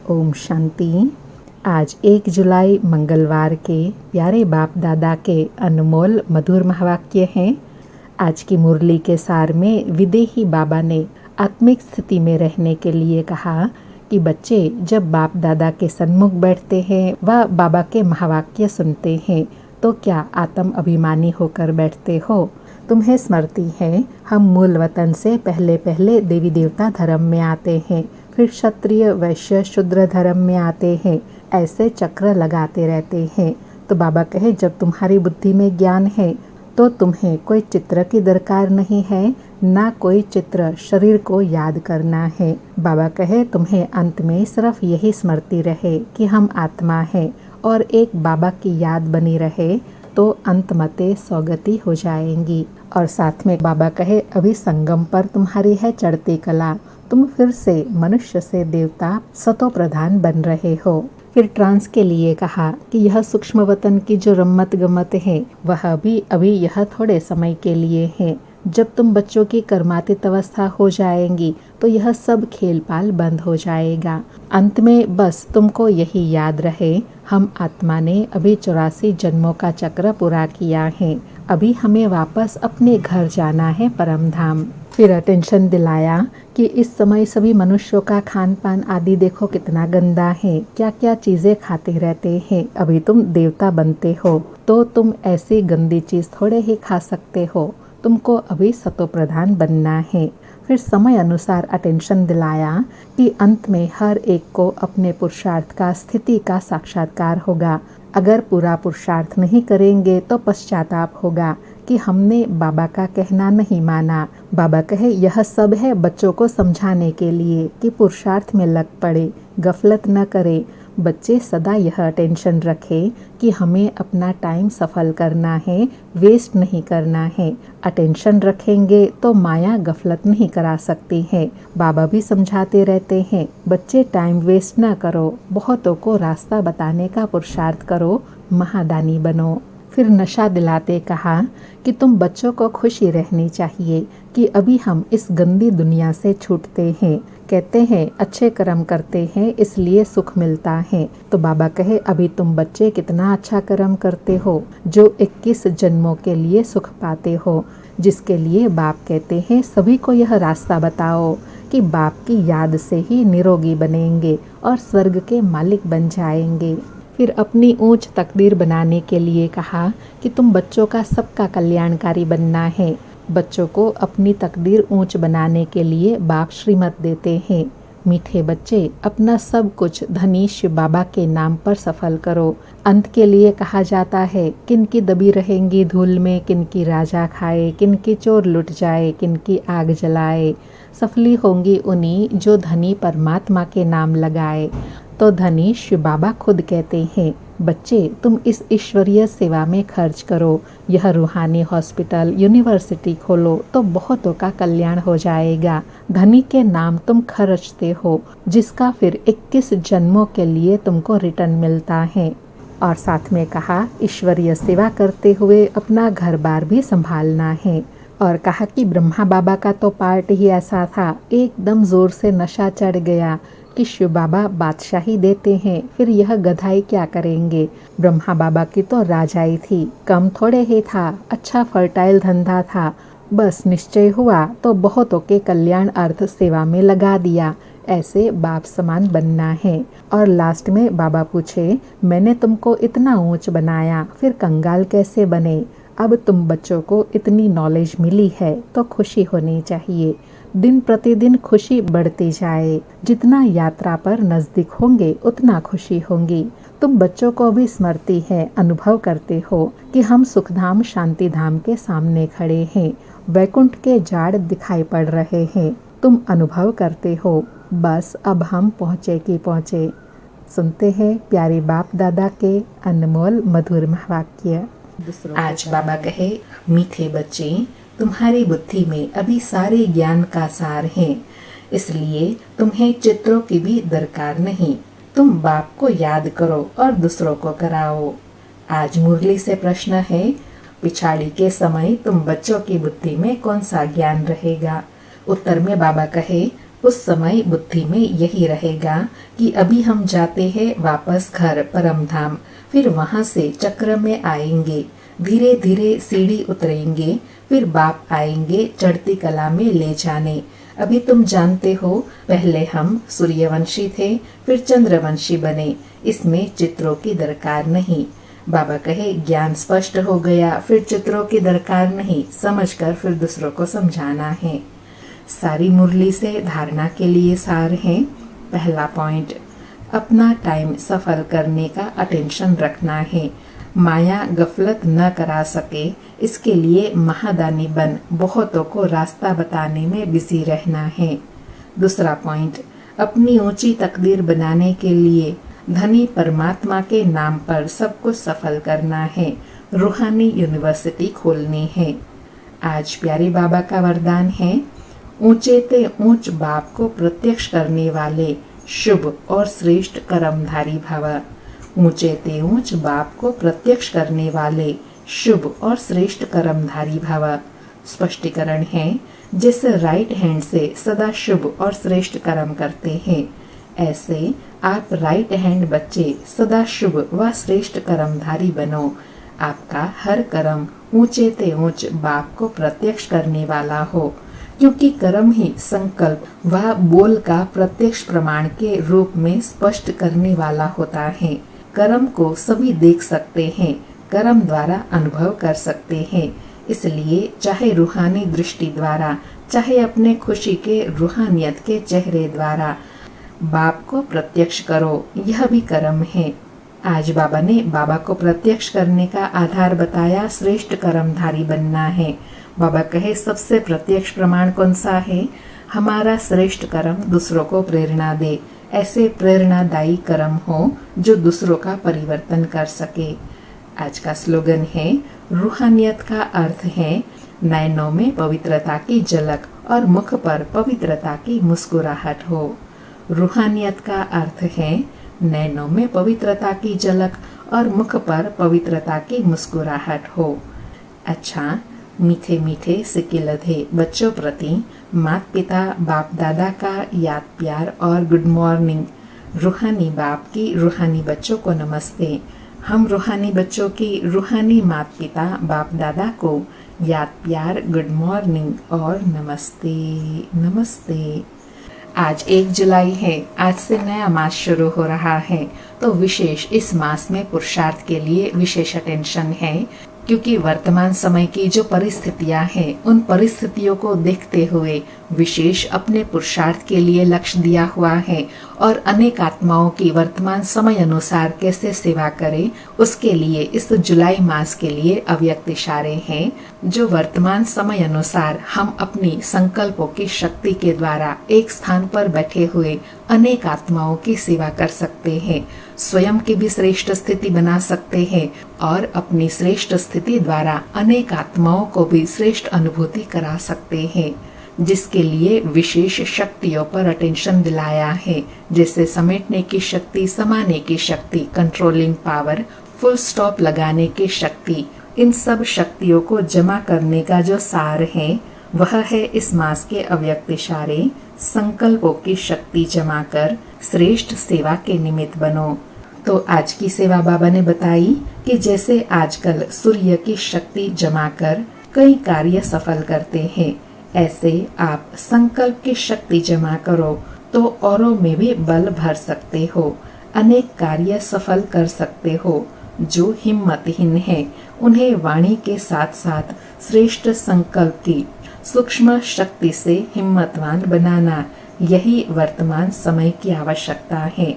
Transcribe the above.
ओम शांति। आज 1 जुलाई मंगलवार के प्यारे बाप दादा के अनमोल मधुर महावाक्य हैं। आज की मुरली के सार में विदेही बाबा ने आत्मिक स्थिति में रहने के लिए कहा कि बच्चे जब बाप दादा के सन्मुख बैठते हैं व बाबा के महावाक्य सुनते हैं तो क्या आत्म अभिमानी होकर बैठते हो। तुम्हें स्मृति है, हम मूल वतन से पहले देवी देवता धर्म में आते हैं, फिर क्षत्रिय वैश्य शूद्र धर्म में आते हैं, ऐसे चक्र लगाते रहते हैं। तो बाबा कहे जब तुम्हारी बुद्धि में ज्ञान है तो तुम्हें कोई चित्र की दरकार नहीं है, ना कोई चित्र शरीर को याद करना है। बाबा कहे तुम्हें अंत में सिर्फ यही स्मृति रहे कि हम आत्मा है और एक बाबा की याद बनी रहे तो अंत मते सौगति हो जाएंगी। और साथ में बाबा कहे अभी संगम पर तुम्हारी है चढ़ती कला, तुम फिर से मनुष्य से देवता सतो प्रधान बन रहे हो। फिर ट्रांस के लिए कहा कि यह सूक्ष्म वतन की जो रम्मत गम्मत है वह भी अभी यह थोड़े समय के लिए है। जब तुम बच्चों की कर्मातीत अवस्था हो जाएंगी तो यह सब खेल पाल बंद हो जाएगा। अंत में बस तुमको यही याद रहे, हम आत्मा ने अभी 84 जन्मों का चक्र पूरा किया है, अभी हमें वापस अपने घर जाना है परम धाम। फिर अटेंशन दिलाया कि इस समय सभी मनुष्यों का खान पान आदि देखो कितना गंदा है, क्या क्या चीजें खाते रहते हैं। अभी तुम देवता बनते हो तो तुम ऐसी गंदी चीज थोड़े ही खा सकते हो, तुमको अभी सतो प्रधान बनना है। फिर समय अनुसार अटेंशन दिलाया कि अंत में हर एक को अपने पुरुषार्थ का स्थिति का साक्षात्कार होगा। अगर पूरा पुरुषार्थ नहीं करेंगे तो पश्चाताप होगा कि हमने बाबा का कहना नहीं माना। बाबा कहे यह सब है बच्चों को समझाने के लिए कि पुरुषार्थ में लग पड़े, गफलत न करे। बच्चे सदा यह अटेंशन रखें कि हमें अपना टाइम सफल करना है, वेस्ट नहीं करना है। अटेंशन रखेंगे तो माया गफलत नहीं करा सकती है। बाबा भी समझाते रहते हैं बच्चे टाइम वेस्ट न करो, बहुतों को रास्ता बताने का पुरुषार्थ करो, महादानी बनो। फिर नशा दिलाते कहा कि तुम बच्चों को खुशी रहनी चाहिए कि अभी हम इस गंदी दुनिया से छूटते हैं। कहते हैं अच्छे कर्म करते हैं इसलिए सुख मिलता है। तो बाबा कहे अभी तुम बच्चे कितना अच्छा कर्म करते हो जो 21 जन्मों के लिए सुख पाते हो, जिसके लिए बाप कहते हैं सभी को यह रास्ता बताओ कि बाप की याद से ही निरोगी बनेंगे और स्वर्ग के मालिक बन जाएंगे। फिर अपनी ऊंच तकदीर बनाने के लिए कहा कि तुम बच्चों का सबका कल्याणकारी बनना है। बच्चों को अपनी तकदीर ऊंच बनाने के लिए बाप श्रीमत देते हैं। मीठे बच्चे अपना सब कुछ धनी शिव बाबा के नाम पर सफल करो। अंत के लिए कहा जाता है किनकी दबी रहेंगी धूल में, किनकी राजा खाए, किनकी चोर लुट जाए, किनकी आग जलाए। सफली होंगी उन्हीं जो धनी परमात्मा के नाम लगाए। तो धनी शिव बाबा खुद कहते हैं बच्चे तुम इस ईश्वरीय सेवा में खर्च करो, यह रूहानी हॉस्पिटल यूनिवर्सिटी खोलो तो बहुतों का कल्याण हो जाएगा। धनी के नाम तुम खर्चते हो जिसका फिर 21 जन्मों के लिए तुमको रिटर्न मिलता है। और साथ में कहा ईश्वरीय सेवा करते हुए अपना घर बार भी संभालना है। और कहा कि ब्रह्मा बाबा का तो पार्ट ही ऐसा था, एकदम जोर से नशा चढ़ गया कि शिव बाबा बादशाही देते हैं, फिर यह गधाई क्या करेंगे। ब्रह्मा बाबा की तो राजाई थी, कम थोड़े ही था, अच्छा फर्टाइल धंधा था। बस निश्चय हुआ तो बहुतों के कल्याण अर्थ सेवा में लगा दिया। ऐसे बाप समान बनना है। और लास्ट में बाबा पूछे मैंने तुमको इतना ऊंच बनाया फिर कंगाल कैसे बने। अब तुम बच्चों को इतनी नॉलेज मिली है तो खुशी होनी चाहिए। दिन प्रतिदिन खुशी बढ़ती जाए, जितना यात्रा पर नजदीक होंगे उतना खुशी होंगी। तुम बच्चों को भी स्मृति है, अनुभव करते हो कि हम सुखधाम शांति धाम के सामने खड़े हैं, वैकुंठ के जाड़ दिखाई पड़ रहे हैं। तुम अनुभव करते हो बस अब हम पहुँचे कि पहुँचे। सुनते हैं प्यारे बाप दादा के अनमोल मधुर महावाक्य। आज बाबा कहे मीठे बच्चे तुम्हारी बुद्धि में अभी सारे ज्ञान का सार है, इसलिए तुम्हें चित्रों की भी दरकार नहीं। तुम बाप को याद करो और दूसरों को कराओ। आज मुरली से प्रश्न है पिछाड़ी के समय तुम बच्चों की बुद्धि में कौन सा ज्ञान रहेगा। उत्तर में बाबा कहे उस समय बुद्धि में यही रहेगा कि अभी हम जाते हैं वापस घर परम धाम, फिर वहां से चक्र में आएंगे, धीरे धीरे सीढ़ी उतरेंगे, फिर बाप आएंगे चढ़ती कला में ले जाने। अभी तुम जानते हो, पहले हम सूर्यवंशी थे, फिर चंद्रवंशी बने, इसमें चित्रों की दरकार नहीं। बाबा कहे ज्ञान स्पष्ट हो गया, फिर चित्रों की दरकार नहीं, समझकर फिर दूसरों को समझाना है। सारी मुरली से धारणा के लिए सार है। पहला पॉइंट, अपना टाइम सफल करने का अटेंशन रखना है। माया गफलत न करा सके, इसके लिए महादानी बन बहुतों को रास्ता बताने में बिजी रहना है। दूसरा पॉइंट, अपनी ऊंची तकदीर बनाने के लिए धनी परमात्मा के नाम पर सब कुछ सफल करना है। रूहानी यूनिवर्सिटी खोलनी है। आज प्यारे बाबा का वरदान है, ऊंचे ते ऊंच बाप को प्रत्यक्ष करने वाले शुभ और श्रेष्ठ कर्मधारी भव। ऊंचे ते ऊंच बाप को प्रत्यक्ष करने वाले शुभ और श्रेष्ठ कर्मधारी भव। स्पष्टीकरण है, जिस राइट हैंड से सदा शुभ और श्रेष्ठ कर्म करते हैं, ऐसे आप राइट हैंड बच्चे सदा शुभ व श्रेष्ठ कर्मधारी बनो। आपका हर कर्म ऊंचे ते ऊंच बाप को प्रत्यक्ष करने वाला हो, क्योंकि कर्म ही संकल्प व बोल का प्रत्यक्ष प्रमाण के रूप में स्पष्ट करने वाला होता है। कर्म को सभी देख सकते हैं, कर्म द्वारा अनुभव कर सकते हैं। इसलिए चाहे रूहानी दृष्टि द्वारा, चाहे अपने खुशी के रूहानियत के चेहरे द्वारा बाप को प्रत्यक्ष करो, यह भी कर्म है। आज बाबा ने बाबा को प्रत्यक्ष करने का आधार बताया, श्रेष्ठ कर्मधारी बनना है। बाबा कहे सबसे प्रत्यक्ष प्रमाण कौन सा है? हमारा श्रेष्ठ कर्म दूसरों को प्रेरणा दे, ऐसे प्रेरणादायी कर्म हो जो दूसरों का परिवर्तन कर सके। आज का स्लोगन है, रूहानियत का अर्थ है नैनों में पवित्रता की झलक और मुख पर पवित्रता की मुस्कुराहट हो। रूहानियत का अर्थ है नैनों में पवित्रता की झलक और मुख पर पवित्रता की मुस्कुराहट हो। अच्छा, मीठे मीठे सिक्के लधे बच्चों प्रति माता पिता बाप दादा का याद प्यार और गुड मॉर्निंग। रूहानी बाप की रूहानी बच्चों को नमस्ते। हम रूहानी बच्चों की रूहानी माता पिता बाप दादा को याद प्यार, गुड मॉर्निंग और नमस्ते नमस्ते। आज 1 जुलाई है। आज से नया मास शुरू हो रहा है, तो विशेष इस मास में पुरुषार्थ के लिए विशेष अटेंशन है, क्योंकि वर्तमान समय की जो परिस्थितियां हैं, उन परिस्थितियों को देखते हुए विशेष अपने पुरुषार्थ के लिए लक्ष्य दिया हुआ है और अनेक आत्माओं की वर्तमान समय अनुसार कैसे सेवा करें, उसके लिए इस जुलाई मास के लिए अव्यक्त इशारे हैं, जो वर्तमान समय अनुसार हम अपनी संकल्पों की शक्ति के द्वारा एक स्थान पर बैठे हुए अनेक आत्माओं की सेवा कर सकते हैं, स्वयं की भी श्रेष्ठ स्थिति बना सकते हैं और अपनी श्रेष्ठ स्थिति द्वारा अनेक आत्माओं को भी श्रेष्ठ अनुभूति करा सकते हैं, जिसके लिए विशेष शक्तियों पर अटेंशन दिलाया है, जैसे समेटने की शक्ति, समाने की शक्ति, कंट्रोलिंग पावर, फुल स्टॉप लगाने की शक्ति। इन सब शक्तियों को जमा करने का जो सार है, वह है इस मास के अव्यक्त इशारे। संकल्पों की शक्ति जमा कर श्रेष्ठ सेवा के निमित्त बनो। तो आज की सेवा बाबा ने बताई कि जैसे आजकल सूर्य की शक्ति जमा कर कई कार्य सफल करते हैं, ऐसे आप संकल्प की शक्ति जमा करो तो औरों में भी बल भर सकते हो, अनेक कार्य सफल कर सकते हो। जो हिम्मतहीन है, उन्हें वाणी के साथ साथ श्रेष्ठ संकल्प की सूक्ष्म शक्ति से हिम्मतवान बनाना, यही वर्तमान समय की आवश्यकता है।